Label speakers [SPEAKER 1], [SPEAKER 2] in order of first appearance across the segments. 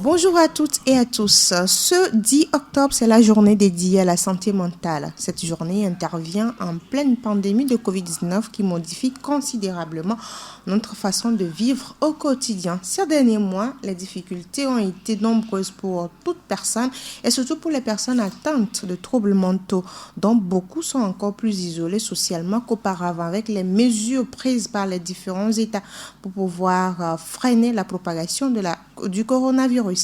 [SPEAKER 1] Bonjour à toutes et à tous. Ce 10 octobre, c'est la journée dédiée à la santé mentale. Cette journée intervient en pleine pandémie de Covid-19 qui modifie considérablement notre façon de vivre au quotidien. Ces derniers mois, les difficultés ont été nombreuses pour toute personne et surtout pour les personnes atteintes de troubles mentaux, dont beaucoup sont encore plus isolés socialement qu'auparavant avec les mesures prises par les différents États pour pouvoir freiner la propagation du coronavirus.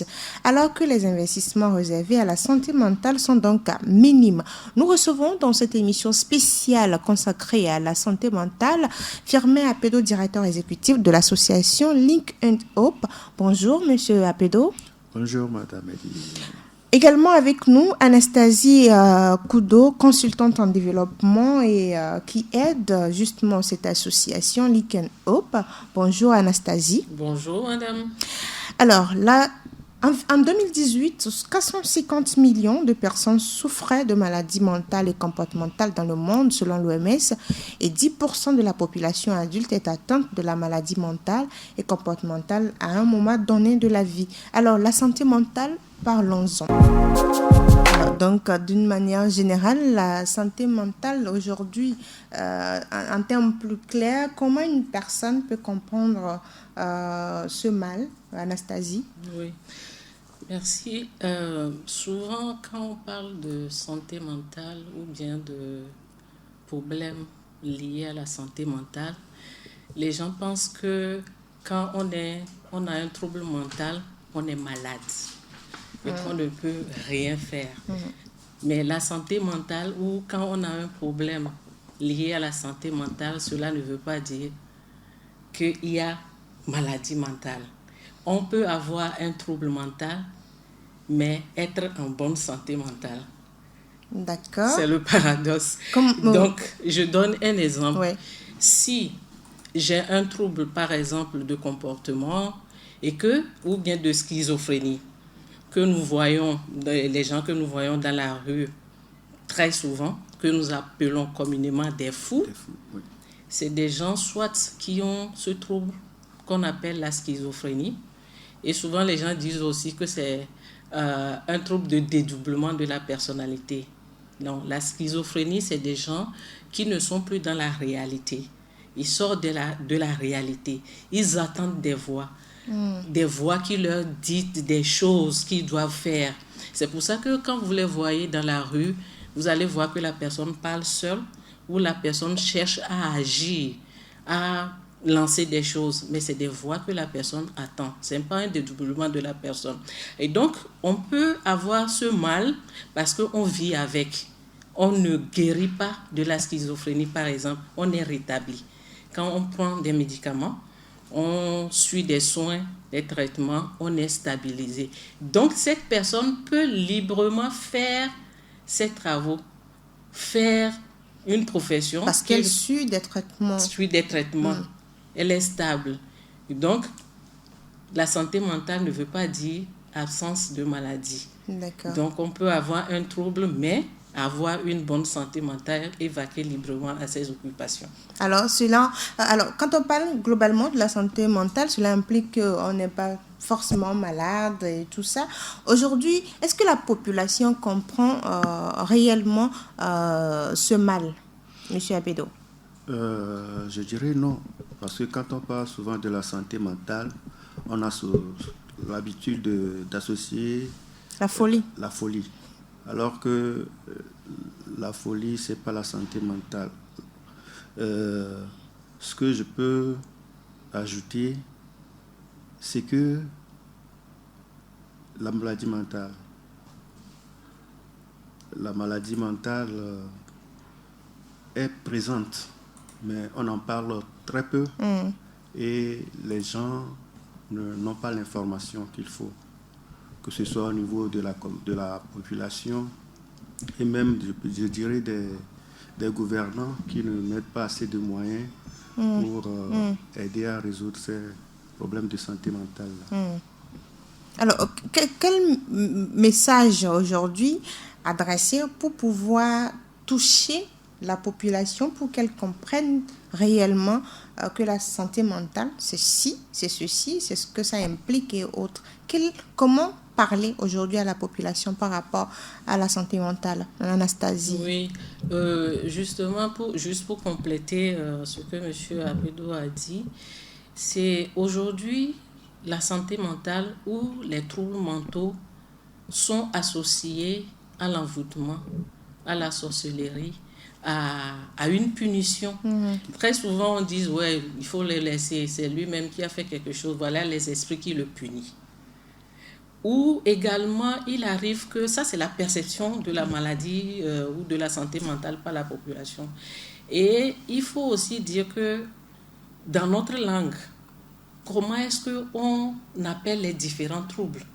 [SPEAKER 1] Alors que les investissements réservés à la santé mentale sont donc minimes. Nous recevons dans cette émission spéciale consacrée à la santé mentale Firmin Apedo, directeur exécutif de l'association Link and Hope. Bonjour, monsieur Apedo.
[SPEAKER 2] Bonjour, madame Elie.
[SPEAKER 1] Également avec nous, Anastasie Kudo, consultante en développement et qui aide justement cette association Link and Hope. Bonjour, Anastasie.
[SPEAKER 3] Bonjour, madame.
[SPEAKER 1] Alors, là, en 2018, 450 millions de personnes souffraient de maladies mentales et comportementales dans le monde, selon l'OMS, et 10% de la population adulte est atteinte de la maladie mentale et comportementale à un moment donné de la vie. Alors, la santé mentale, parlons-en. Donc, d'une manière générale, la santé mentale aujourd'hui, en termes plus clairs, comment une personne peut comprendre ce mal, Anastasie?
[SPEAKER 3] Oui, merci. Souvent, quand on parle de santé mentale ou bien de problèmes liés à la santé mentale, les gens pensent que quand on a un trouble mental, on est malade et qu'on ne peut rien faire. Mais la santé mentale, ou quand on a un problème lié à la santé mentale, cela ne veut pas dire qu'il y a maladie mentale. On peut avoir un trouble mental, mais être en bonne santé mentale.
[SPEAKER 1] D'accord.
[SPEAKER 3] C'est le paradoxe. Donc, je donne un exemple.
[SPEAKER 1] Ouais.
[SPEAKER 3] Si j'ai un trouble, par exemple, de comportement ou bien de schizophrénie, que nous voyons, les gens que nous voyons dans la rue très souvent, que nous appelons communément des fous,
[SPEAKER 2] Oui.
[SPEAKER 3] c'est des gens soit qui ont ce trouble qu'on appelle la schizophrénie, et souvent les gens disent aussi que c'est un trouble de dédoublement de la personnalité. Non, la schizophrénie, c'est des gens qui ne sont plus dans la réalité. Ils sortent de la réalité. Ils attendent des voix. Des voix qui leur disent des choses qu'ils doivent faire. C'est pour ça que quand vous les voyez dans la rue, vous allez voir que la personne parle seule ou la personne cherche à agir, à lancer des choses, mais c'est des voix que la personne attend. Ce n'est pas un dédoublement de la personne. Et donc, on peut avoir ce mal parce qu'on vit avec. On ne guérit pas de la schizophrénie, par exemple. On est rétabli. Quand on prend des médicaments, on suit des soins, des traitements, on est stabilisé. Donc, cette personne peut librement faire ses travaux, faire une profession.
[SPEAKER 1] Parce qu'elle suit des traitements.
[SPEAKER 3] Elle est stable. Donc, la santé mentale ne veut pas dire absence de maladie.
[SPEAKER 1] D'accord.
[SPEAKER 3] Donc, on peut avoir un trouble, mais avoir une bonne santé mentale et vaquer librement à ses occupations.
[SPEAKER 1] Alors, quand on parle globalement de la santé mentale, cela implique qu'on n'est pas forcément malade et tout ça. Aujourd'hui, est-ce que la population comprend réellement ce mal, Monsieur Apedo?
[SPEAKER 2] Je dirais non, parce que quand on parle souvent de la santé mentale, on a l'habitude d'associer
[SPEAKER 1] la folie.
[SPEAKER 2] La folie. Alors que la folie, ce n'est pas la santé mentale. Ce que je peux ajouter, c'est que la maladie mentale est présente, mais on en parle très peu et les gens n'ont pas l'information qu'il faut, que ce soit au niveau de la population et même, je dirais, des gouvernants qui ne mettent pas assez de moyens pour aider à résoudre ces problèmes de santé mentale.
[SPEAKER 1] Alors, quel message aujourd'hui adresser pour pouvoir toucher la population pour qu'elle comprenne réellement que la santé mentale, c'est ceci, c'est ce que ça implique et autres. Comment parler aujourd'hui à la population par rapport à la santé mentale, Anastasie?
[SPEAKER 3] Oui, justement, juste pour compléter ce que M. Apedo a dit, c'est aujourd'hui la santé mentale ou les troubles mentaux sont associés à l'envoûtement, à la sorcellerie, à une punition. Très souvent, on dit, ouais, il faut le laisser, c'est lui-même qui a fait quelque chose, voilà les esprits qui le punissent. Ou également, il arrive que, ça c'est la perception de la maladie ou de la santé mentale par la population. Et il faut aussi dire que dans notre langue, comment est-ce qu'on appelle les différents troubles?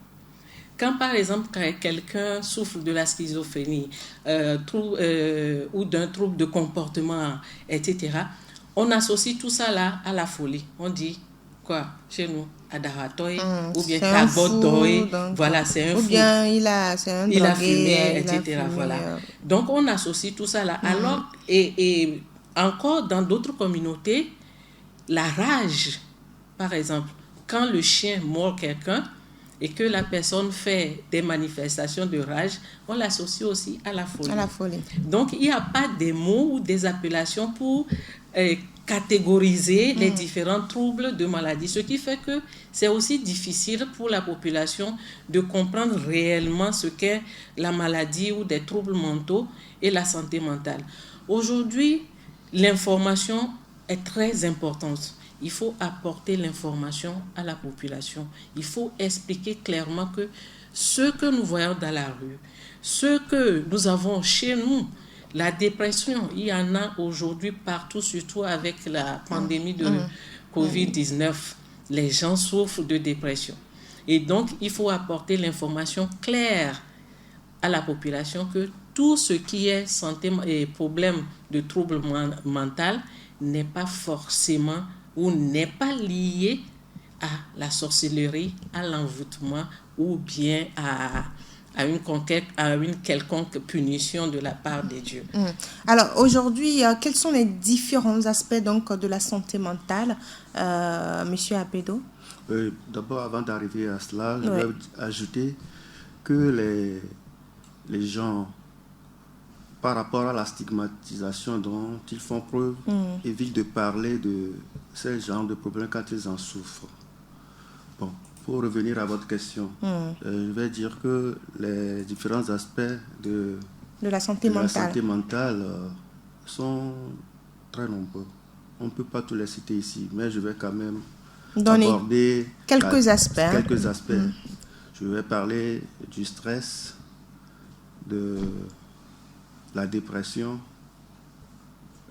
[SPEAKER 3] Quand par exemple quelqu'un souffre de la schizophrénie ou d'un trouble de comportement, etc., on associe tout ça là à la folie. On dit quoi chez nous? Adaratoy, ou bien Kabotoy, voilà, c'est un fou.
[SPEAKER 1] Ou bien il a
[SPEAKER 3] fumé, etc. Voilà. Donc on associe tout ça là. Alors, et encore dans d'autres communautés, la rage, par exemple, quand le chien mord quelqu'un et que la personne fait des manifestations de rage, on l'associe aussi à la folie.
[SPEAKER 1] À la folie.
[SPEAKER 3] Donc il n'y a pas des mots ou des appellations pour catégoriser les différents troubles de maladie, ce qui fait que c'est aussi difficile pour la population de comprendre réellement ce qu'est la maladie ou des troubles mentaux et la santé mentale. Aujourd'hui, l'information est très importante. Il faut apporter l'information à la population. Il faut expliquer clairement que ce que nous voyons dans la rue, ce que nous avons chez nous, la dépression, il y en a aujourd'hui partout, surtout avec la pandémie de Covid-19. Les gens souffrent de dépression. Et donc, il faut apporter l'information claire à la population que tout ce qui est santé et problème de trouble mental n'est pas forcément ou n'est pas lié à la sorcellerie, à l'envoûtement ou bien à une quelconque punition de la part des dieux.
[SPEAKER 1] Alors aujourd'hui, quels sont les différents aspects donc de la santé mentale, Monsieur Apedo?
[SPEAKER 2] D'abord, avant d'arriver à cela, je vais ajouter que les gens, par rapport à la stigmatisation dont ils font preuve, évitent de parler de ce genre de problèmes quand ils en souffrent. Bon, pour revenir à votre question, je vais dire que les différents aspects de
[SPEAKER 1] la santé
[SPEAKER 2] mentale sont très nombreux. On ne peut pas tous les citer ici, mais je vais quand même aborder
[SPEAKER 1] quelques aspects.
[SPEAKER 2] Je vais parler du stress, de la dépression.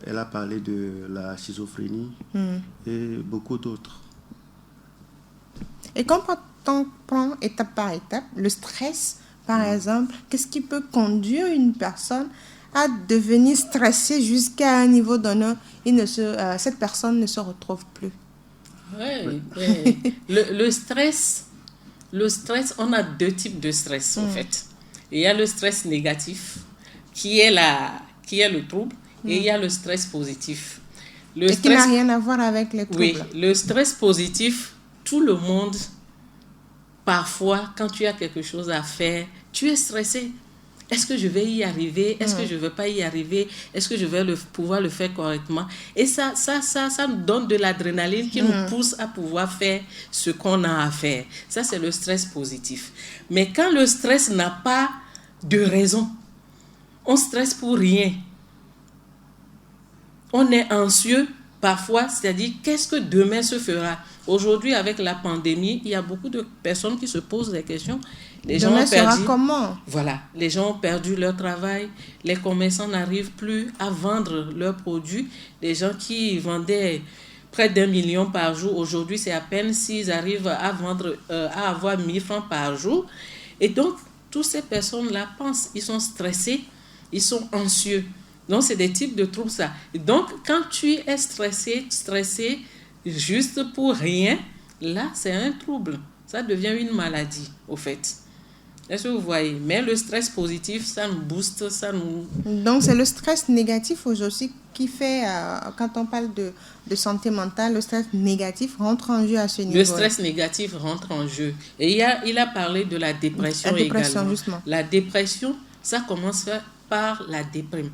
[SPEAKER 2] Elle a parlé de la schizophrénie et beaucoup d'autres.
[SPEAKER 1] Et quand on prend étape par étape, le stress, par exemple, qu'est-ce qui peut conduire une personne à devenir stressée jusqu'à un niveau donné où cette personne ne se retrouve plus?
[SPEAKER 3] Oui. Le stress, on a deux types de stress en fait. Il y a le stress négatif, qui est le trouble, et il y a le stress positif.
[SPEAKER 1] Qui n'a rien à voir avec les troubles.
[SPEAKER 3] Oui, le stress positif, tout le monde, parfois, quand tu as quelque chose à faire, tu es stressé. Est-ce que je vais y arriver? Est-ce que je ne vais pas y arriver? Est-ce que je vais pouvoir le faire correctement? Et ça nous donne de l'adrénaline qui nous pousse à pouvoir faire ce qu'on a à faire. Ça, c'est le stress positif. Mais quand le stress n'a pas de raison, on stresse pour rien. On est anxieux parfois, c'est-à-dire qu'est-ce que demain se fera? Aujourd'hui, avec la pandémie, il y a beaucoup de personnes qui se posent des questions.
[SPEAKER 1] Demain sera comment?
[SPEAKER 3] Voilà, les gens ont perdu leur travail, les commerçants n'arrivent plus à vendre leurs produits. Les gens qui vendaient près d'1 million par jour, aujourd'hui, c'est à peine s'ils arrivent à vendre, à avoir 1000 francs par jour. Et donc, toutes ces personnes-là pensent, ils sont stressés, ils sont anxieux. Donc, c'est des types de troubles, ça. Et donc, quand tu es stressé juste pour rien, là, c'est un trouble. Ça devient une maladie, au fait. Est-ce que vous voyez? Mais le stress positif, ça nous booste, ça nous...
[SPEAKER 1] Donc, c'est le stress négatif aujourd'hui qui fait, quand on parle de santé mentale, le stress négatif rentre en jeu à ce niveau.
[SPEAKER 3] Le stress négatif rentre en jeu. Et il a parlé de la dépression également.
[SPEAKER 1] Justement.
[SPEAKER 3] La dépression, ça commence par la déprime.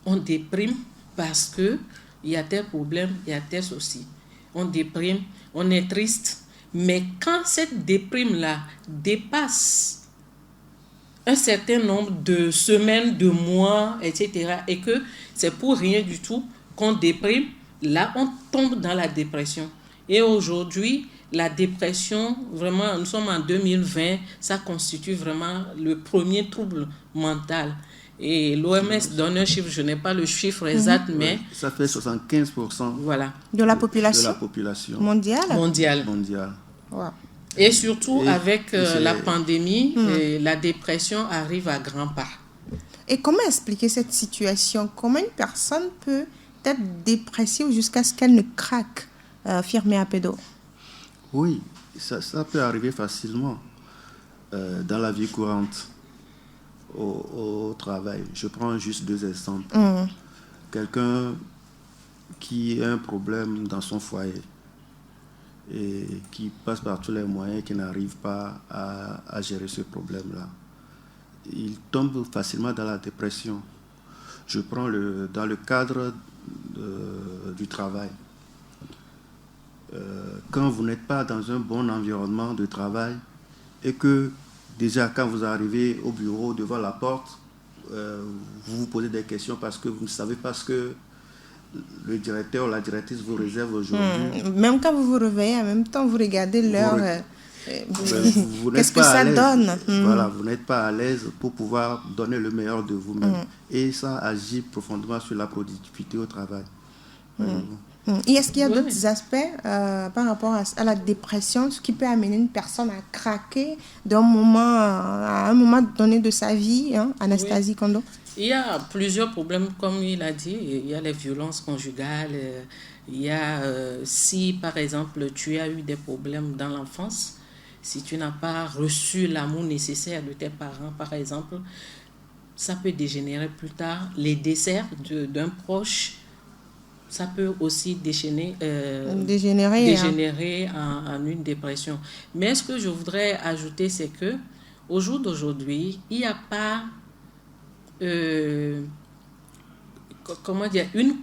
[SPEAKER 3] On déprime parce que il y a tel problème, il y a tel souci. On déprime, on est triste. Mais quand cette déprime-là dépasse un certain nombre de semaines, de mois, etc., et que c'est pour rien du tout qu'on déprime, là, on tombe dans la dépression. Et aujourd'hui, la dépression, vraiment, nous sommes en 2020, ça constitue vraiment le premier trouble mental. Et l'OMS donne un chiffre, je n'ai pas le chiffre exact, mais...
[SPEAKER 2] Ça fait 75%
[SPEAKER 3] voilà.
[SPEAKER 1] De la population
[SPEAKER 3] mondiale.
[SPEAKER 1] Wow.
[SPEAKER 3] Et surtout avec la pandémie, la dépression arrive à grands pas.
[SPEAKER 1] Et comment expliquer cette situation? Comment une personne peut être dépressive jusqu'à ce qu'elle ne craque, Firmé Apedo?
[SPEAKER 2] Oui, ça peut arriver facilement dans la vie courante, au travail. Je prends juste 2 exemples. Quelqu'un qui a un problème dans son foyer et qui passe par tous les moyens, qui n'arrive pas à gérer ce problème-là. Il tombe facilement dans la dépression. Je prends dans le cadre du travail. Quand vous n'êtes pas dans un bon environnement de travail et que déjà quand vous arrivez au bureau devant la porte, vous vous posez des questions parce que vous ne savez pas ce que le directeur ou la directrice vous réserve aujourd'hui.
[SPEAKER 1] Même quand vous vous réveillez, en même temps, vous regardez l'heure. Qu'est-ce que ça donne?
[SPEAKER 2] Voilà, vous n'êtes pas à l'aise pour pouvoir donner le meilleur de vous-même. Et ça agit profondément sur la productivité au travail.
[SPEAKER 1] Et est-ce qu'il y a d'autres aspects par rapport à la dépression, ce qui peut amener une personne à craquer à un moment donné de sa vie, Anastasie Kondo?
[SPEAKER 3] Il y a plusieurs problèmes, comme il a dit. Il y a les violences conjugales. Il y a, si par exemple tu as eu des problèmes dans l'enfance, si tu n'as pas reçu l'amour nécessaire de tes parents, par exemple, ça peut dégénérer plus tard. Les décès d'un proche, ça peut aussi dégénérer en une dépression. Mais ce que je voudrais ajouter, c'est que au jour d'aujourd'hui, il n'y a pas une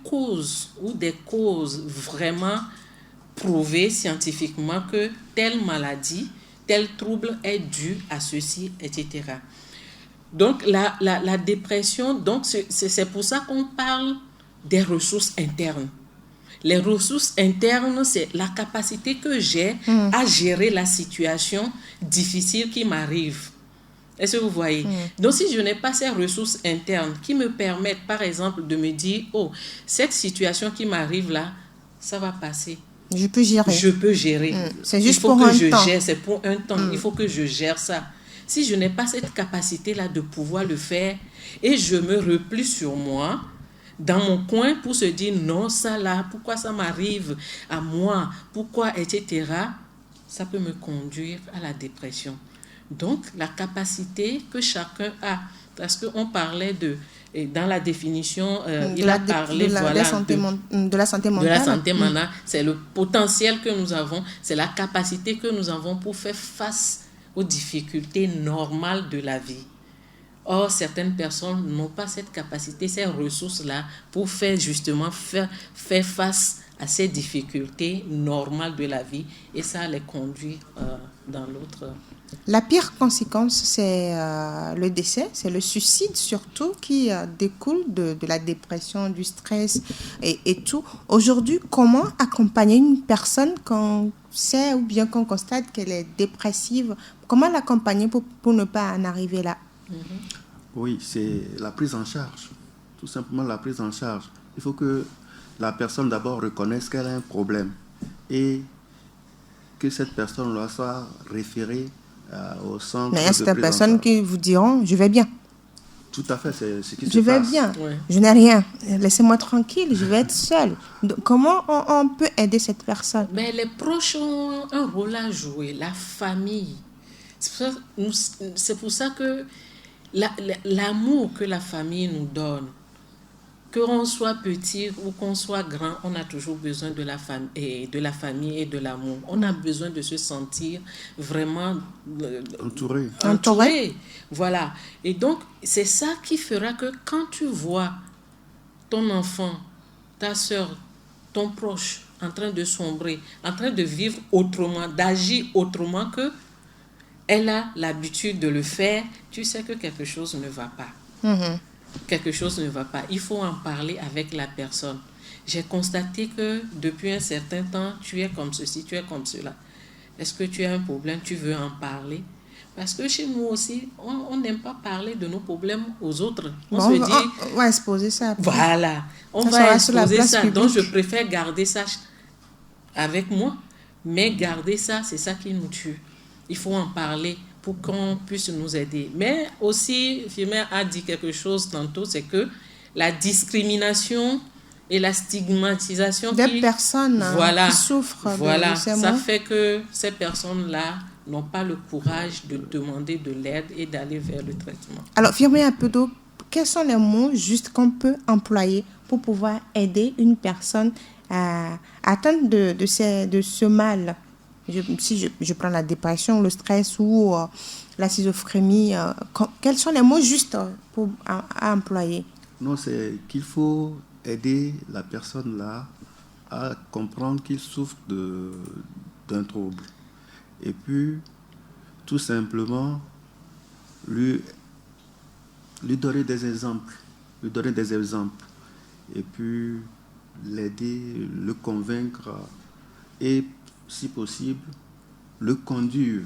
[SPEAKER 3] cause ou des causes vraiment prouvées scientifiquement que telle maladie, tel trouble est dû à ceci, etc. Donc la dépression, donc c'est pour ça qu'on parle des ressources internes. Les ressources internes, c'est la capacité que j'ai à gérer la situation difficile qui m'arrive. Est-ce que vous voyez? Donc, si je n'ai pas ces ressources internes qui me permettent, par exemple, de me dire, oh, cette situation qui m'arrive là, ça va passer.
[SPEAKER 1] Je peux gérer.
[SPEAKER 3] Je peux gérer.
[SPEAKER 1] C'est juste pour un temps.
[SPEAKER 3] C'est pour un temps. Il faut que je gère ça. Si je n'ai pas cette capacité-là de pouvoir le faire et je me replie sur moi, dans mon coin pour se dire, non, ça là, pourquoi ça m'arrive à moi, pourquoi, etc., ça peut me conduire à la dépression. Donc, la capacité que chacun a, parce qu'on parlait dans la définition, il a parlé
[SPEAKER 1] de la santé mentale.
[SPEAKER 3] De la santé mentale, c'est le potentiel que nous avons, c'est la capacité que nous avons pour faire face aux difficultés normales de la vie. Or, certaines personnes n'ont pas cette capacité, ces ressources-là, pour faire face à ces difficultés normales de la vie, et ça les conduit dans l'autre.
[SPEAKER 1] La pire conséquence, c'est le décès, c'est le suicide surtout qui découle de la dépression, du stress et tout. Aujourd'hui, comment accompagner une personne qu'on sait ou bien qu'on constate qu'elle est dépressive? Comment l'accompagner pour ne pas en arriver là?
[SPEAKER 2] Oui, c'est la prise en charge, tout simplement la prise en charge. Il faut que la personne d'abord reconnaisse qu'elle a un problème et que cette personne-là soit référée au centre.
[SPEAKER 1] Mais il y a certaines personnes qui vous diront, je vais bien.
[SPEAKER 2] Tout à fait, c'est ce qui se passe.
[SPEAKER 1] Je vais bien, je n'ai rien, laissez-moi tranquille, je vais être seule. Donc, comment on peut aider cette personne?
[SPEAKER 3] Mais les proches ont un rôle à jouer, la famille. C'est pour ça que l'amour que la famille nous donne, qu'on soit petit ou qu'on soit grand, on a toujours besoin de la famille et de l'amour. On a besoin de se sentir vraiment entouré. Voilà. Et donc, c'est ça qui fera que quand tu vois ton enfant, ta soeur, ton proche en train de sombrer, en train de vivre autrement, d'agir autrement que elle a l'habitude de le faire, tu sais que quelque chose ne va pas. Quelque chose ne va pas. Il faut en parler avec la personne. J'ai constaté que depuis un certain temps, tu es comme ceci, tu es comme cela. Est-ce que tu as un problème, tu veux en parler? Parce que chez nous aussi, on n'aime pas parler de nos problèmes aux autres. On
[SPEAKER 1] va exposer ça.
[SPEAKER 3] Voilà, on va exposer ça. Publique. Donc, je préfère garder ça avec moi. Mais garder ça, c'est ça qui nous tue. Il faut en parler pour qu'on puisse nous aider. Mais aussi, Firmin a dit quelque chose tantôt, c'est que la discrimination et la stigmatisation
[SPEAKER 1] des personnes qui souffrent
[SPEAKER 3] de
[SPEAKER 1] ces
[SPEAKER 3] ça
[SPEAKER 1] mots.
[SPEAKER 3] fait que ces personnes-là n'ont pas le courage de demander de l'aide et d'aller vers le traitement.
[SPEAKER 1] Alors, Firmin Apedo, quels sont les mots justes qu'on peut employer pour pouvoir aider une personne à atteindre de ce mal? Si je prends la dépression, le stress ou la schizophrénie, quels sont les mots justes à employer?
[SPEAKER 2] Non, c'est qu'il faut aider la personne là à comprendre qu'il souffre d'un trouble. Et puis, tout simplement, lui donner des exemples. Et puis, l'aider, le convaincre et, si possible, le conduire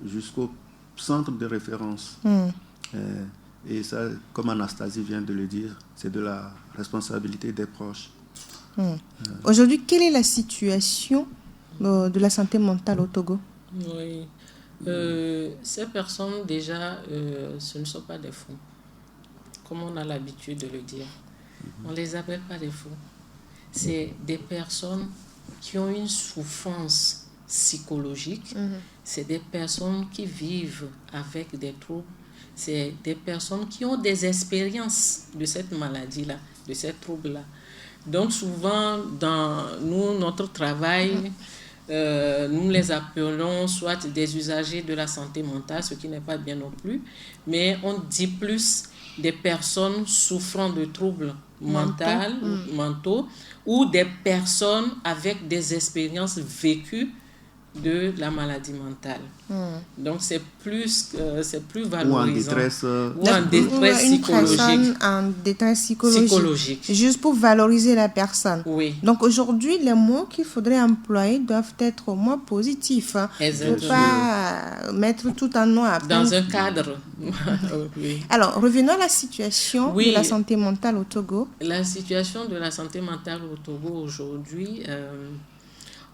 [SPEAKER 2] jusqu'au centre de référence. Et ça, comme Anastasie vient de le dire, c'est de la responsabilité des proches.
[SPEAKER 1] Aujourd'hui, quelle est la situation de la santé mentale au Togo?
[SPEAKER 3] Oui. Ces personnes, déjà, ce ne sont pas des fous, comme on a l'habitude de le dire. On ne les appelle pas des fous. C'est des personnes qui ont une souffrance psychologique. C'est des personnes qui vivent avec des troubles. C'est des personnes qui ont des expériences de cette maladie-là, de ces troubles-là. Donc souvent, dans notre travail, nous les appelons soit des usagers de la santé mentale, ce qui n'est pas bien non plus, mais on dit plus des personnes souffrant de troubles mentaux ou des personnes avec des expériences vécues de la maladie mentale. Donc c'est plus valorisant.
[SPEAKER 2] Ou en détresse
[SPEAKER 3] psychologique.
[SPEAKER 1] Une personne en détresse psychologique. Juste pour valoriser la personne.
[SPEAKER 3] Oui.
[SPEAKER 1] Donc aujourd'hui, les mots qu'il faudrait employer doivent être au moins positifs. Il ne faut pas mettre tout en noir.
[SPEAKER 3] Dans un cadre. Oui.
[SPEAKER 1] Alors, revenons à la situation de la santé mentale au Togo.
[SPEAKER 3] La situation de la santé mentale au Togo aujourd'hui...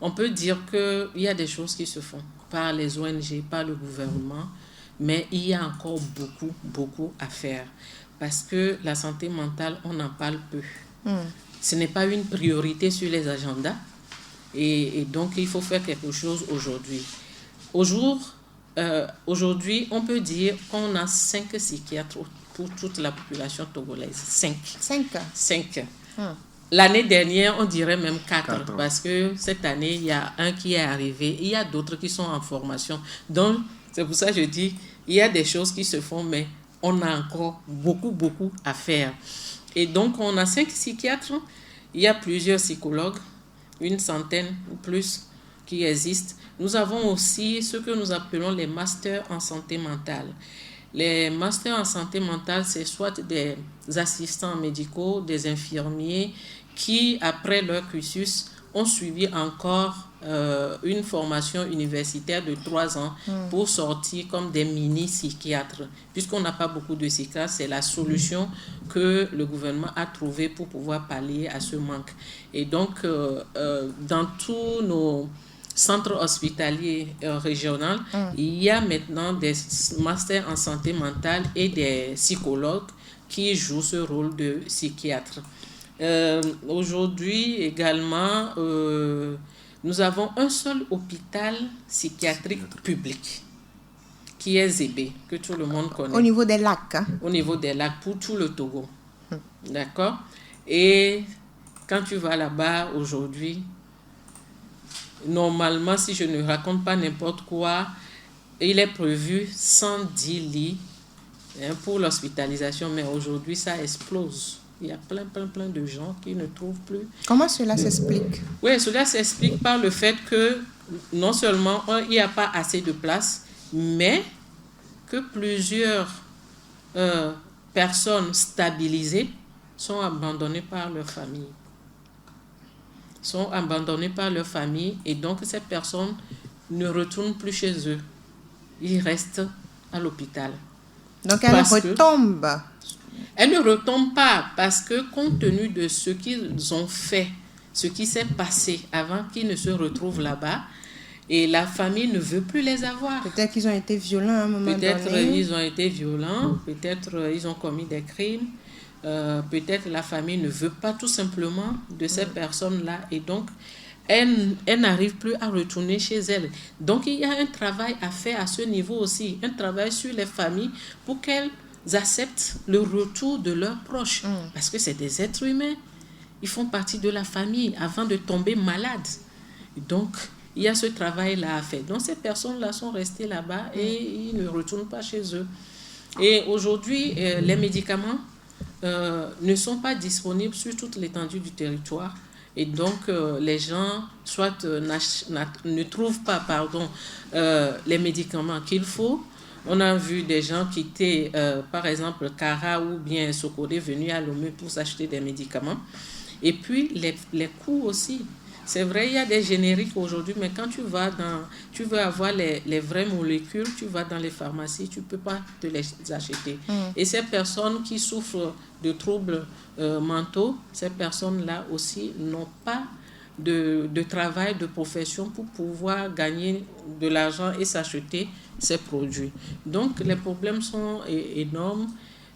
[SPEAKER 3] on peut dire qu'il y a des choses qui se font par les ONG, par le gouvernement, mais il y a encore beaucoup à faire. Parce que la santé mentale, on en parle peu. Ce n'est pas une priorité sur les agendas. Et donc, il faut faire quelque chose aujourd'hui. Aujourd'hui, on peut dire qu'on a 5 psychiatres pour toute la population togolaise. 5. L'année dernière, on dirait même 4 parce que cette année, il y a un qui est arrivé. Il y a d'autres qui sont en formation. Donc, c'est pour ça que je dis, il y a des choses qui se font, mais on a encore beaucoup à faire. Et donc, on a 5 psychiatres. Il y a plusieurs psychologues, une centaine ou plus qui existent. Nous avons aussi ce que nous appelons les masters en santé mentale. Les masters en santé mentale, c'est soit des assistants médicaux, des infirmiers qui, après leur cursus, ont suivi encore une formation universitaire de 3 ans pour sortir comme des mini-psychiatres. Puisqu'on n'a pas beaucoup de psychiatres, c'est la solution que le gouvernement a trouvée pour pouvoir pallier à ce manque. Et donc, dans tous nos centres hospitaliers régionaux, il y a maintenant des masters en santé mentale et des psychologues qui jouent ce rôle de psychiatre. Aujourd'hui également, nous avons un seul hôpital psychiatrique public. qui est Zébé, que tout le monde connaît.
[SPEAKER 1] Au niveau des lacs.
[SPEAKER 3] Au niveau des lacs, pour tout le Togo. D'accord? Et quand tu vas là-bas aujourd'hui, normalement, si je ne raconte pas n'importe quoi, il est prévu 110 lits pour l'hospitalisation, mais aujourd'hui, ça explose. Il y a plein de gens qui ne trouvent plus.
[SPEAKER 1] Comment cela s'explique?
[SPEAKER 3] Oui, cela s'explique par le fait que non seulement il n'y a pas assez de place, mais que plusieurs personnes stabilisées sont abandonnées par leur famille. Et donc ces personnes ne retournent plus chez eux. Ils restent à l'hôpital.
[SPEAKER 1] Donc elles retombent.
[SPEAKER 3] Elles ne retombent pas parce que compte tenu de ce qu'ils ont fait, ce qui s'est passé avant qu'ils ne se retrouvent là-bas, et la famille ne veut plus les avoir.
[SPEAKER 1] Peut-être qu'ils ont été violents à un moment donné.
[SPEAKER 3] Peut-être ils ont été violents, peut-être ils ont commis des crimes, peut-être la famille ne veut pas tout simplement de ces personnes-là, et donc elles n'arrivent plus à retourner chez elles. Donc il y a un travail à faire à ce niveau aussi, un travail sur les familles pour qu'elles acceptent le retour de leurs proches, parce que c'est des êtres humains, ils font partie de la famille avant de tomber malades. Donc il y a ce travail-là à faire. Donc ces personnes-là sont restées là-bas et ils ne retournent pas chez eux. Et aujourd'hui, les médicaments ne sont pas disponibles sur toute l'étendue du territoire. Et donc, les gens soit ne trouvent pas les médicaments qu'il faut. On a vu des gens quitter, par exemple, Kara ou bien Sokodé venus à Lomé pour s'acheter des médicaments. Et puis, les coûts aussi. C'est vrai, il y a des génériques aujourd'hui, mais quand tu veux avoir les vraies molécules, tu vas dans les pharmacies, tu ne peux pas te les acheter. Et ces personnes qui souffrent de troubles mentaux, ces personnes-là aussi n'ont pas de travail, de profession pour pouvoir gagner de l'argent et s'acheter ces produits. Donc, les problèmes sont énormes.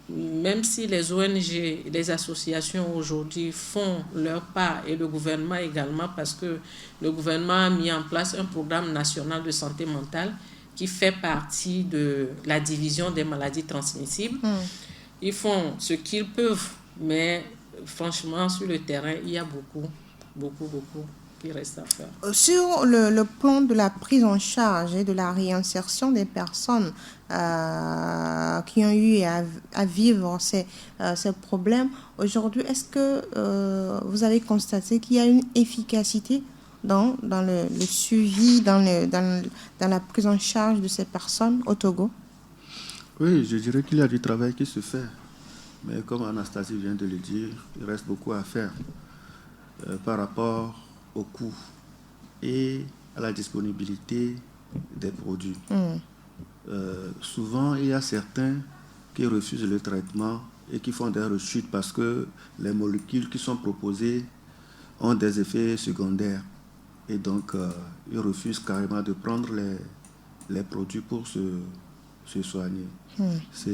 [SPEAKER 3] Même si les ONG, les associations aujourd'hui font leur part, et le gouvernement également, parce que le gouvernement a mis en place un programme national de santé mentale qui fait partie de la division des maladies transmissibles. Ils font ce qu'ils peuvent, mais franchement, sur le terrain, il y a beaucoup qui reste à faire.
[SPEAKER 1] Sur le plan de la prise en charge et de la réinsertion des personnes qui ont eu à vivre ces problèmes, aujourd'hui, est-ce que vous avez constaté qu'il y a une efficacité dans le suivi, dans la prise en charge de ces personnes au Togo?
[SPEAKER 2] Oui, je dirais qu'il y a du travail qui se fait. Mais comme Anastasie vient de le dire, il reste beaucoup à faire par rapport au coût et à la disponibilité des produits. Souvent, il y a certains qui refusent le traitement et qui font des rechutes parce que les molécules qui sont proposées ont des effets secondaires. Et donc, ils refusent carrément de prendre les produits pour se soigner. C'est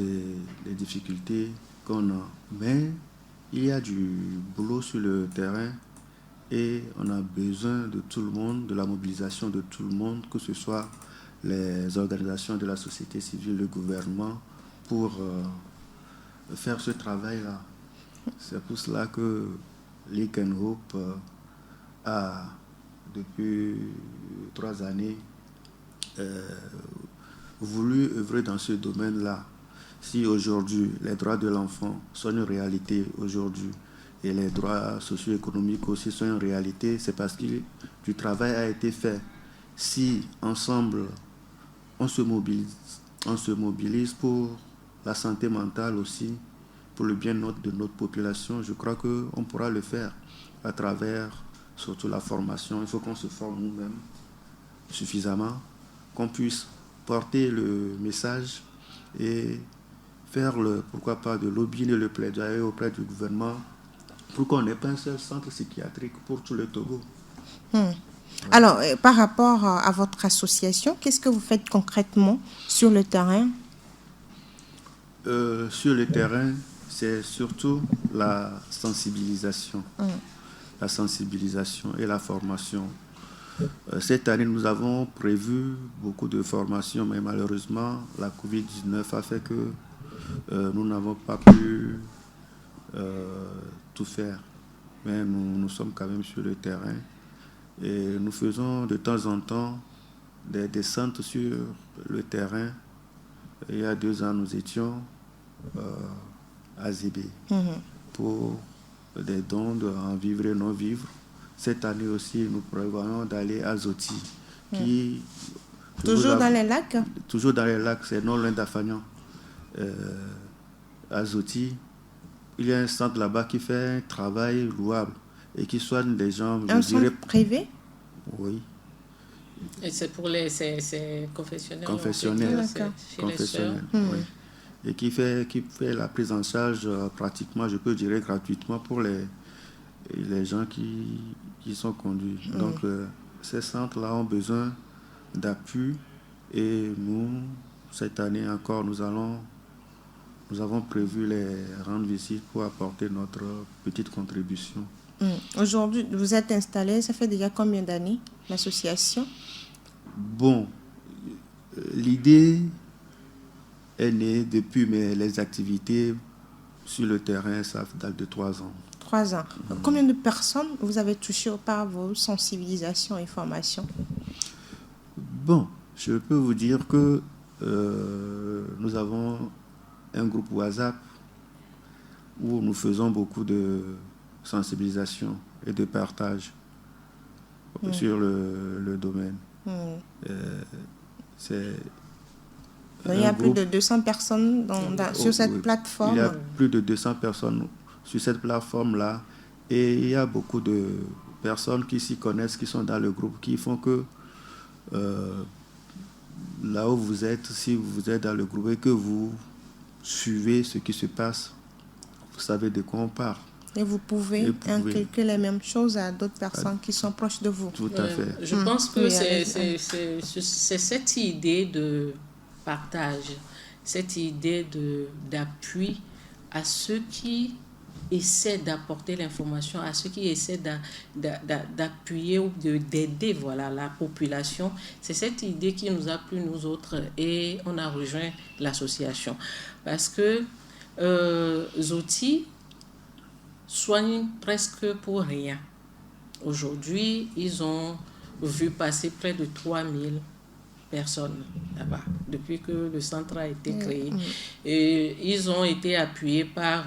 [SPEAKER 2] les difficultés qu'on a. Mais il y a du boulot sur le terrain et on a besoin de tout le monde, de la mobilisation de tout le monde, que ce soit les organisations de la société civile, le gouvernement, pour faire ce travail-là. C'est pour cela que Leak and Hope a, depuis 3 années, voulu œuvrer dans ce domaine-là. Si aujourd'hui les droits de l'enfant sont une réalité aujourd'hui et les droits socio-économiques aussi sont une réalité, c'est parce que du travail a été fait. Si ensemble on se mobilise pour la santé mentale aussi, pour le bien-être de notre population, je crois qu'on pourra le faire à travers surtout la formation. Il faut qu'on se forme nous-mêmes suffisamment, qu'on puisse porter le message et faire pourquoi pas de lobbying et le plaidoyer auprès du gouvernement pour qu'on n'ait pas un seul centre psychiatrique pour tout le Togo.
[SPEAKER 1] Alors, par rapport à votre association, qu'est-ce que vous faites concrètement sur le terrain?
[SPEAKER 2] Sur le terrain, c'est surtout la sensibilisation. La sensibilisation et la formation. Cette année, nous avons prévu beaucoup de formations, mais malheureusement, la Covid-19 a fait que nous n'avons pas pu tout faire. Mais nous sommes quand même sur le terrain et nous faisons de temps en temps des descentes sur le terrain. Il y a 2 ans, nous étions à Zébé pour des dons en vivre et non vivre. Cette année aussi, nous prévoyons d'aller à Zoti.
[SPEAKER 1] Toujours dans les lacs?
[SPEAKER 2] Toujours dans les lacs, c'est non loin d'Afagnan. À Zoti, il y a un centre là-bas qui fait un travail louable et qui soigne des gens.
[SPEAKER 1] Un centre privé?
[SPEAKER 2] Oui.
[SPEAKER 3] Et c'est pour les confessionnels.
[SPEAKER 2] Confessionnels. Oui. Et qui fait la prise en charge pratiquement, je peux dire gratuitement pour les gens qui sont conduits. Donc, ces centres-là ont besoin d'appui et nous, cette année encore, nous avons prévu les rendre visite pour apporter notre petite contribution.
[SPEAKER 1] Aujourd'hui, vous êtes installé, ça fait déjà combien d'années, l'association?
[SPEAKER 2] Bon, l'idée est née depuis, mais les activités sur le terrain, ça date de 3 ans.
[SPEAKER 1] 3 ans. Combien de personnes vous avez touché par vos sensibilisations et formations?
[SPEAKER 2] Bon, je peux vous dire que nous avons un groupe WhatsApp où nous faisons beaucoup de sensibilisation et de partage sur le domaine.
[SPEAKER 1] Il y a plus de 200 personnes sur cette plateforme.
[SPEAKER 2] Il y a plus de 200 personnes sur cette plateforme-là et il y a beaucoup de personnes qui s'y connaissent, qui sont dans le groupe, qui font que là où vous êtes, si vous êtes dans le groupe et que vous suivez ce qui se passe, vous savez de quoi on parle.
[SPEAKER 1] Et vous pouvez inculquer les mêmes choses à d'autres personnes qui sont proches de vous.
[SPEAKER 2] Tout à fait.
[SPEAKER 3] Je pense que c'est cette idée de partage, cette idée d'appui à ceux qui essaient d'apporter l'information, à ceux qui essaient d'appuyer ou d'aider la population. C'est cette idée qui nous a plu, nous autres, et on a rejoint l'association. Parce que Zoti soigne presque pour rien. Aujourd'hui, ils ont vu passer près de 3000 personnes là-bas, depuis que le centre a été créé. Et ils ont été appuyés par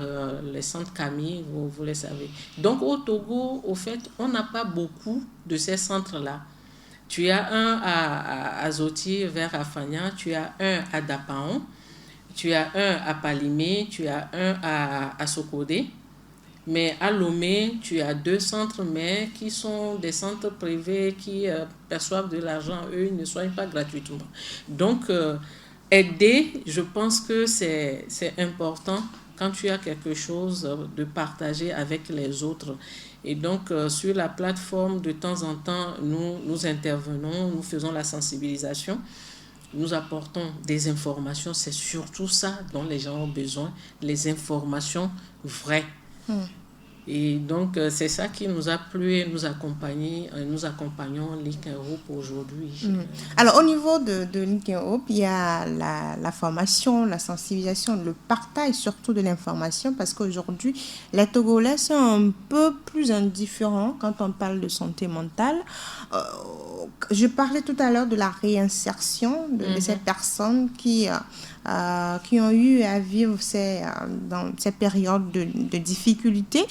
[SPEAKER 3] les centres Camille, vous le savez. Donc au Togo, au fait, on n'a pas beaucoup de ces centres-là. Tu as un à Zoti, vers Afagnan, tu as un à Dapaon, tu as un à Palimé, tu as un à Sokodé. Mais à Lomé, tu as 2 centres, mais qui sont des centres privés qui perçoivent de l'argent. Eux, ils ne soignent pas gratuitement. Donc, aider, je pense que c'est important quand tu as quelque chose de partager avec les autres. Et donc, sur la plateforme, de temps en temps, nous intervenons, nous faisons la sensibilisation. Nous apportons des informations. C'est surtout ça dont les gens ont besoin, les informations vraies. Et donc, c'est ça qui nous a plu et nous accompagnons Lincoln Hope aujourd'hui.
[SPEAKER 1] Alors, au niveau de Lincoln Hope, il y a la formation, la sensibilisation, le partage surtout de l'information, parce qu'aujourd'hui, les Togolais sont un peu plus indifférents quand on parle de santé mentale. Je parlais tout à l'heure de la réinsertion de ces personnes qui ont eu à vivre dans ces périodes de difficultés.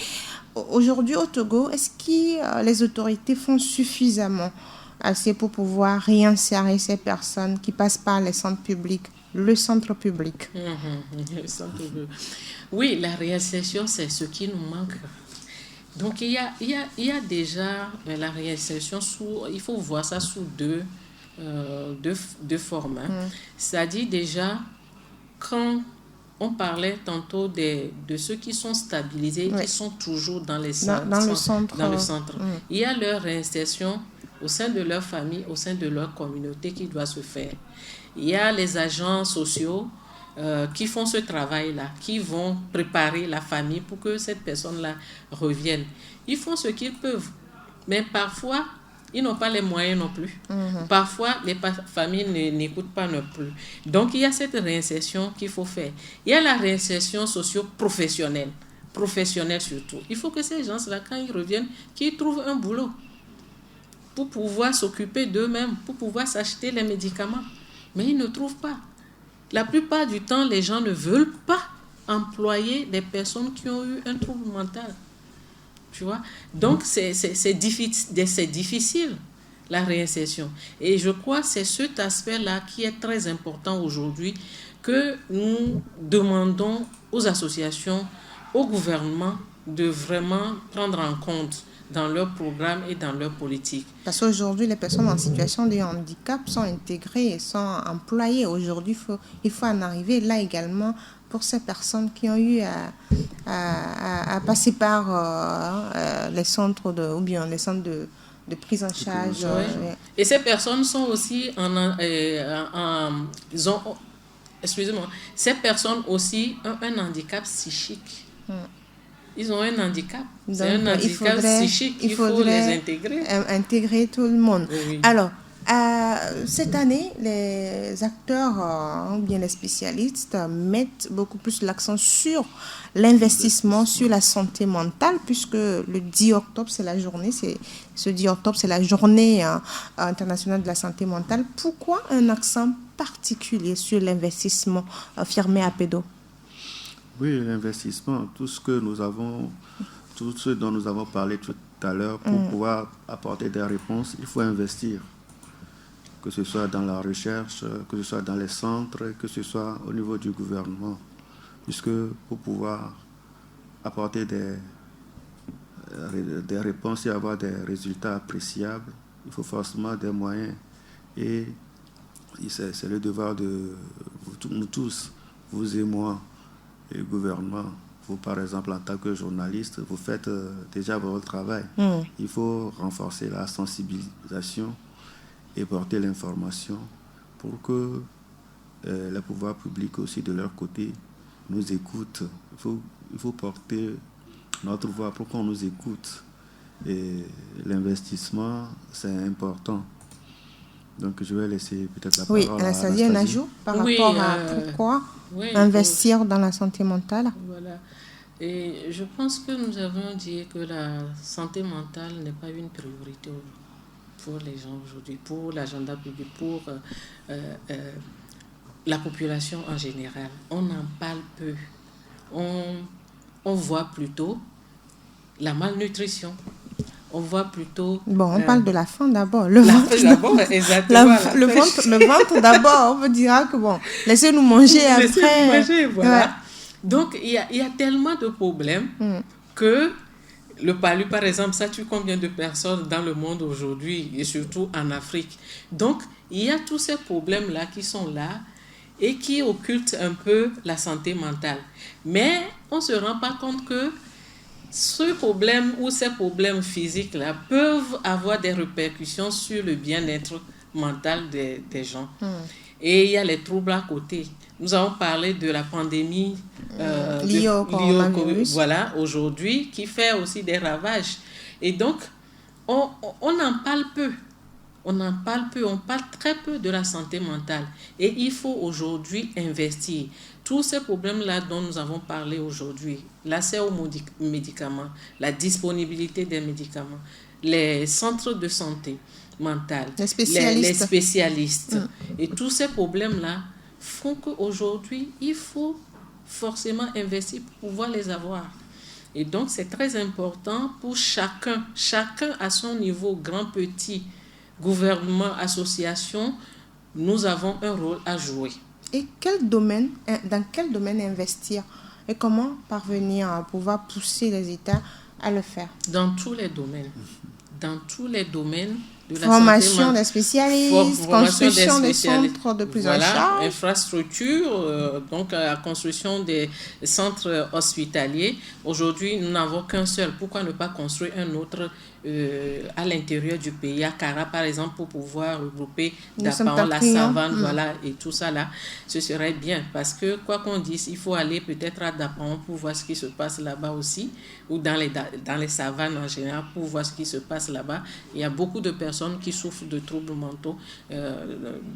[SPEAKER 1] Aujourd'hui, au Togo, est-ce que les autorités font suffisamment assez pour pouvoir réinsérer ces personnes qui passent par les centres publics, le centre public?
[SPEAKER 3] Oui, la réinsertion, c'est ce qui nous manque. Donc, il y a déjà la réinsertion il faut voir ça sous deux formes. C'est-à-dire déjà, quand on parlait tantôt de ceux qui sont stabilisés, qui sont toujours dans les centres, dans le centre. Il y a leur réinsertion au sein de leur famille, au sein de leur communauté qui doit se faire. Il y a les agents sociaux qui font ce travail-là, qui vont préparer la famille pour que cette personne-là revienne. Ils font ce qu'ils peuvent. Mais parfois, Ils n'ont pas les moyens non plus. Parfois, les familles n'écoutent pas non plus. Donc, il y a cette réinsertion qu'il faut faire. Il y a la réinsertion socio-professionnelle. Professionnelle surtout. Il faut que ces gens-là, quand ils reviennent, qu'ils trouvent un boulot pour pouvoir s'occuper d'eux-mêmes, pour pouvoir s'acheter les médicaments. Mais ils ne trouvent pas. La plupart du temps, les gens ne veulent pas employer des personnes qui ont eu un trouble mental. Tu vois? Donc, c'est difficile, la réinsertion. Et je crois que c'est cet aspect-là qui est très important aujourd'hui, que nous demandons aux associations, au gouvernement, de vraiment prendre en compte dans leur programme et dans leur politique.
[SPEAKER 1] Parce qu'aujourd'hui, les personnes en situation de handicap sont intégrées, sont employées. Aujourd'hui, il faut en arriver là également pour ces personnes qui ont eu à passer par les centres de prise en charge.
[SPEAKER 3] Oui. Et ces personnes sont aussi ces personnes aussi ont un handicap psychique. Ils ont un handicap.
[SPEAKER 1] Donc,
[SPEAKER 3] c'est un handicap psychique. Il faut les intégrer.
[SPEAKER 1] Intégrer tout le monde.
[SPEAKER 3] Oui.
[SPEAKER 1] Alors, cette année, les acteurs ou bien les spécialistes mettent beaucoup plus l'accent sur l'investissement, sur la santé mentale, puisque le 10 octobre, c'est la journée, ce 10 octobre, c'est la journée internationale de la santé mentale. Pourquoi un accent particulier sur l'investissement affirmé à Pédo?
[SPEAKER 2] Oui, l'investissement, tout ce dont nous avons parlé tout à l'heure, pour pouvoir apporter des réponses, il faut investir. Que ce soit dans la recherche, que ce soit dans les centres, que ce soit au niveau du gouvernement. Puisque pour pouvoir apporter des réponses et avoir des résultats appréciables, il faut forcément des moyens. Et c'est le devoir de nous tous, vous et moi, et le gouvernement. Vous, par exemple, en tant que journaliste, vous faites déjà votre travail. Il faut renforcer la sensibilisation et porter l'information pour que les pouvoirs publics aussi de leur côté nous écoutent. Il faut porter notre voix pour qu'on nous écoute. Et l'investissement, c'est important. Donc, je vais laisser peut-être la parole à Anastasie.
[SPEAKER 1] Un ajout par rapport à pourquoi investir dans la santé mentale.
[SPEAKER 3] Voilà. Et je pense que nous avons dit que la santé mentale n'est pas une priorité pour les gens aujourd'hui, pour l'agenda public, pour la population en général. On en parle peu. On voit plutôt la malnutrition. On voit plutôt...
[SPEAKER 1] Bon, on parle de la faim d'abord.
[SPEAKER 3] Le
[SPEAKER 1] ventre d'abord. On dira que bon, laissez-nous manger après.
[SPEAKER 3] Laissez-nous manger, voilà. Ouais. Donc, il y a tellement de problèmes que le palu, par exemple, ça tue combien de personnes dans le monde aujourd'hui et surtout en Afrique. Donc, il y a tous ces problèmes-là qui sont là et qui occultent un peu la santé mentale. Mais on ne se rend pas compte que ce problème ou ces problèmes physiques-là peuvent avoir des répercussions sur le bien-être mental des gens. Et il y a les troubles à côté. Nous avons parlé de la pandémie
[SPEAKER 1] liée au coronavirus.
[SPEAKER 3] Voilà, aujourd'hui, qui fait aussi des ravages. Et donc, on en parle peu. On parle très peu de la santé mentale. Et il faut aujourd'hui investir. Tous ces problèmes-là dont nous avons parlé aujourd'hui, l'accès aux médicaments, la disponibilité des médicaments, les centres de santé mentale, les spécialistes, et tous ces problèmes-là font qu'aujourd'hui, il faut forcément investir pour pouvoir les avoir. Et donc, c'est très important pour chacun à son niveau, grand, petit, gouvernement, association, nous avons un rôle à jouer.
[SPEAKER 1] Et dans quel domaine investir et comment parvenir à pouvoir pousser les États à le faire?
[SPEAKER 3] Dans tous les domaines. Dans tous les domaines de la
[SPEAKER 1] formation des spécialistes, construction des centres de prise en charge.
[SPEAKER 3] Infrastructure, donc la construction des centres hospitaliers. Aujourd'hui, nous n'avons qu'un seul. Pourquoi ne pas construire un autre à l'intérieur du pays, à Kara par exemple, pour pouvoir regrouper Dapaon, la savane, voilà, et tout ça là, ce serait bien, parce que quoi qu'on dise, il faut aller peut-être à Dapaon pour voir ce qui se passe là-bas aussi, ou dans les savanes en général, pour voir ce qui se passe là-bas. Il y a beaucoup de personnes personnes qui souffrent de troubles mentaux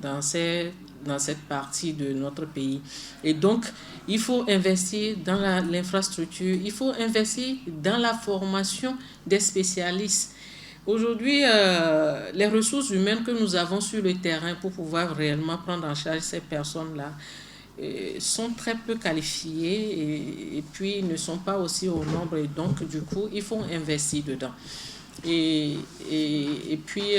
[SPEAKER 3] dans cette partie de notre pays. Et donc, il faut investir dans l'infrastructure, il faut investir dans la formation des spécialistes. Aujourd'hui, les ressources humaines que nous avons sur le terrain pour pouvoir réellement prendre en charge ces personnes-là sont très peu qualifiées et puis ne sont pas aussi au nombre. Et donc, du coup, il faut investir dedans. Et puis,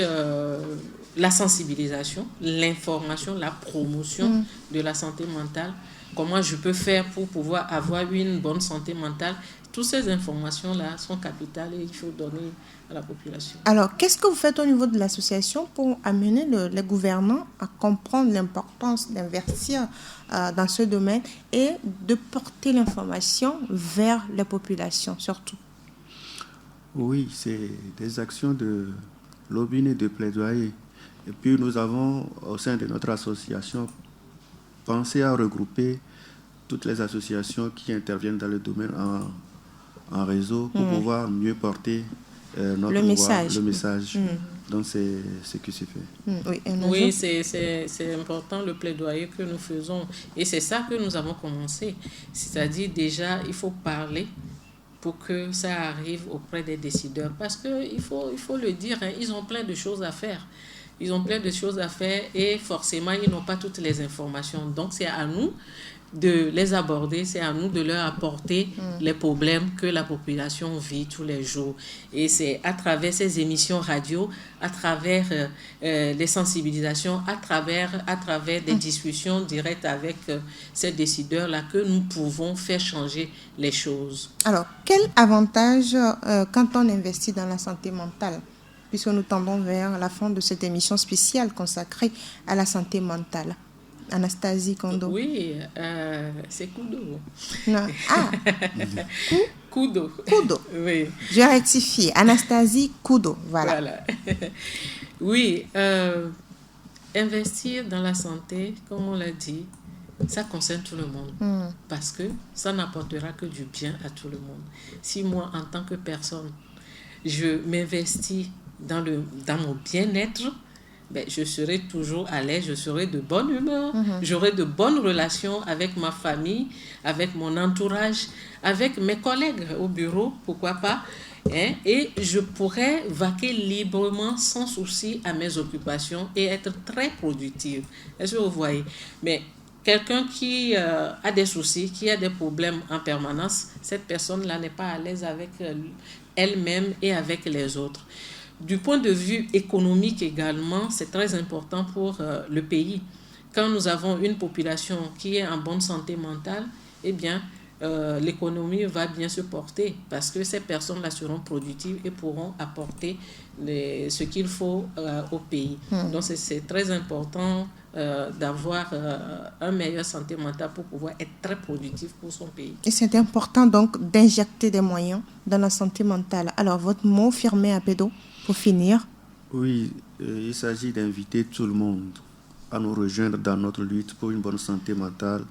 [SPEAKER 3] la sensibilisation, l'information, la promotion de la santé mentale. Comment je peux faire pour pouvoir avoir une bonne santé mentale? Toutes ces informations-là sont capitales et il faut donner à la population.
[SPEAKER 1] Alors, qu'est-ce que vous faites au niveau de l'association pour amener les gouvernants à comprendre l'importance d'investir dans ce domaine et de porter l'information vers la population surtout?
[SPEAKER 2] Oui, c'est des actions de lobbying et de plaidoyer. Et puis nous avons, au sein de notre association, pensé à regrouper toutes les associations qui interviennent dans le domaine en réseau pour pouvoir mieux porter notre le message. Donc c'est ce qui se fait.
[SPEAKER 3] Oui, c'est important le plaidoyer que nous faisons. Et c'est ça que nous avons commencé. C'est-à-dire déjà, il faut parler pour que ça arrive auprès des décideurs. Parce qu'il faut le dire, hein, ils ont plein de choses à faire. Ils ont plein de choses à faire et forcément, ils n'ont pas toutes les informations. Donc, c'est à nous de les aborder, c'est à nous de leur apporter les problèmes que la population vit tous les jours. Et c'est à travers ces émissions radio, à travers les sensibilisations, à travers des discussions directes avec ces décideurs-là que nous pouvons faire changer les choses.
[SPEAKER 1] Alors, quel avantage quand on investit dans la santé mentale, puisque nous tendons vers la fin de cette émission spéciale consacrée à la santé mentale? Anastasie Kondo.
[SPEAKER 3] Oui, c'est Kudo.
[SPEAKER 1] Non. Ah,
[SPEAKER 3] Kudo.
[SPEAKER 1] Kudo.
[SPEAKER 3] Oui.
[SPEAKER 1] Je vais rectifier. Anastasie Kudo. Voilà.
[SPEAKER 3] Oui, investir dans la santé, comme on l'a dit, ça concerne tout le monde. Parce que ça n'apportera que du bien à tout le monde. Si moi, en tant que personne, je m'investis dans mon bien-être, je serai toujours à l'aise, je serai de bonne humeur, j'aurai de bonnes relations avec ma famille, avec mon entourage, avec mes collègues au bureau, pourquoi pas, hein, et je pourrai vaquer librement sans souci à mes occupations et être très productive. Est-ce que vous voyez? Mais quelqu'un qui a des soucis, qui a des problèmes en permanence, cette personne-là n'est pas à l'aise avec elle-même et avec les autres. Du point de vue économique également, c'est très important pour le pays. Quand nous avons une population qui est en bonne santé mentale, eh bien, l'économie va bien se porter parce que ces personnes-là seront productives et pourront apporter ce qu'il faut au pays. Donc, c'est très important d'avoir une meilleure santé mentale pour pouvoir être très productif pour son pays.
[SPEAKER 1] Et c'est important donc d'injecter des moyens dans la santé mentale. Alors, votre mot, Firmin Apedo, pour finir?
[SPEAKER 2] Oui, il s'agit d'inviter tout le monde à nous rejoindre dans notre lutte pour une bonne santé mentale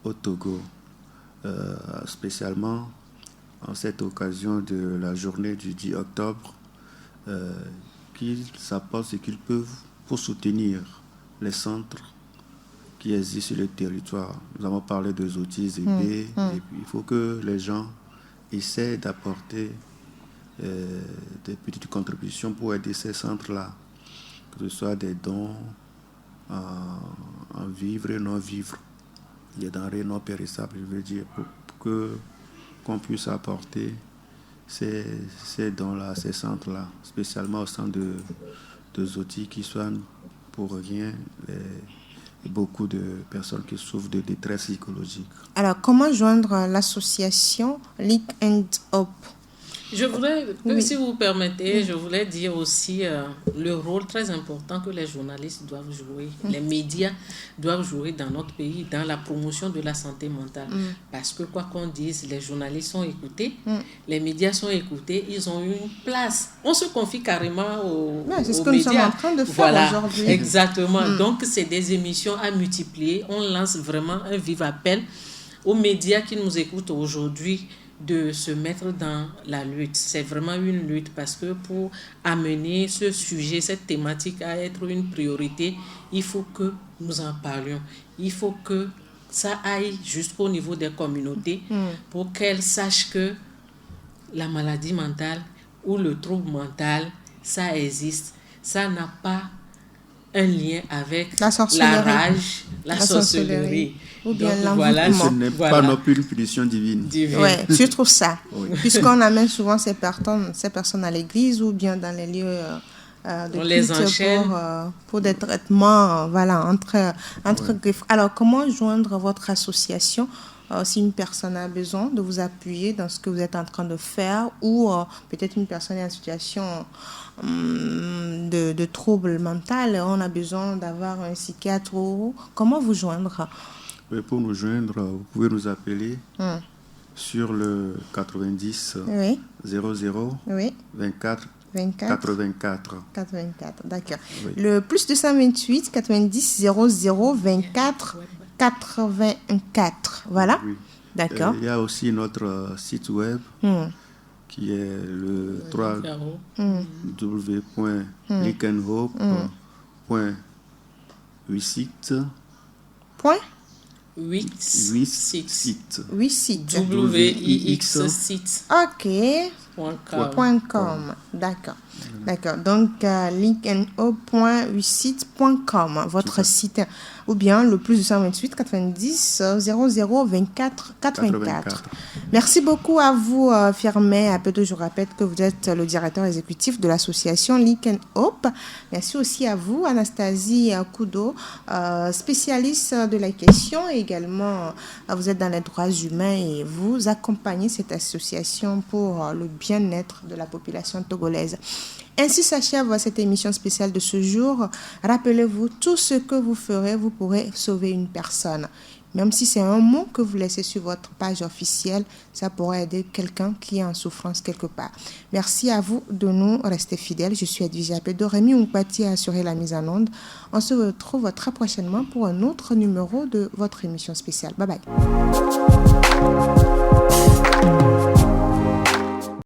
[SPEAKER 2] au Togo. Spécialement en cette occasion de la journée du 10 octobre, qu'ils apportent ce qu'ils peuvent pour soutenir les centres qui existent sur le territoire. Nous avons parlé de Zotis et puis il faut que les gens essaient d'apporter des petites contributions pour aider ces centres-là, que ce soit des dons en vivre et non vivre, des denrées non périssables, je veux dire, pour qu'on puisse apporter ces dons-là, ces centres-là, spécialement au centre de Zoti qui soigne pour rien beaucoup de personnes qui souffrent de détresse psychologique.
[SPEAKER 1] Alors, comment joindre l'association Link and Hope?
[SPEAKER 3] Je voudrais, si vous permettez, je voulais dire aussi le rôle très important que les journalistes doivent jouer, les médias doivent jouer dans notre pays, dans la promotion de la santé mentale. Parce que quoi qu'on dise, les journalistes sont écoutés, les médias sont écoutés, ils ont une place. On se confie carrément aux médias.
[SPEAKER 1] C'est ce que nous sommes en train de faire aujourd'hui.
[SPEAKER 3] Exactement. Donc, c'est des émissions à multiplier. On lance vraiment un vif appel aux médias qui nous écoutent aujourd'hui de se mettre dans la lutte. C'est vraiment une lutte parce que pour amener ce sujet, cette thématique à être une priorité, il faut que nous en parlions. Il faut que ça aille jusqu'au niveau des communautés pour qu'elles sachent que la maladie mentale ou le trouble mental, ça existe. Ça n'a pas un lien avec la rage, la sorcellerie.
[SPEAKER 1] Ou bien
[SPEAKER 3] Donc,
[SPEAKER 1] l'envoûtement.
[SPEAKER 2] Ce n'est pas non plus une punition divine.
[SPEAKER 1] Oui, je trouve ça. Oui. Puisqu'on amène souvent ces personnes à l'église ou bien dans les lieux de culte pour des traitements entre griffes. Alors, comment joindre votre association si une personne a besoin de vous appuyer dans ce que vous êtes en train de faire ou peut-être une personne est en situation de trouble mental, on a besoin d'avoir un psychiatre comment vous joindre?
[SPEAKER 2] Oui, pour nous joindre, vous pouvez nous appeler sur le 90 00 24
[SPEAKER 1] 84. D'accord. Oui. Le plus 228 90 00 24 84. Voilà. Oui. D'accord.
[SPEAKER 2] Il y a aussi notre site web qui est le www.likenhope.wixsite.
[SPEAKER 3] Wixsite.
[SPEAKER 1] Wixsite. Ok. .com. D'accord. Donc, likenhope.wixsite.com, votre site. Ou bien le plus 228 90 00 24 84. Merci beaucoup à vous, Firmin Apeto. Je répète que vous êtes le directeur exécutif de l'association Likenhope. Merci aussi à vous, Anastasie Kudo, spécialiste de la question. Et également, vous êtes dans les droits humains et vous accompagnez cette association pour le bien-être de la population togolaise. Ainsi s'achève cette émission spéciale de ce jour. Rappelez-vous, tout ce que vous ferez, vous pourrez sauver une personne. Même si c'est un mot que vous laissez sur votre page officielle, ça pourrait aider quelqu'un qui est en souffrance quelque part. Merci à vous de nous rester fidèles. Je suis Edwige Apedo. Rémi Oupati a assuré la mise en onde. On se retrouve très prochainement pour un autre numéro de votre émission spéciale. Bye bye.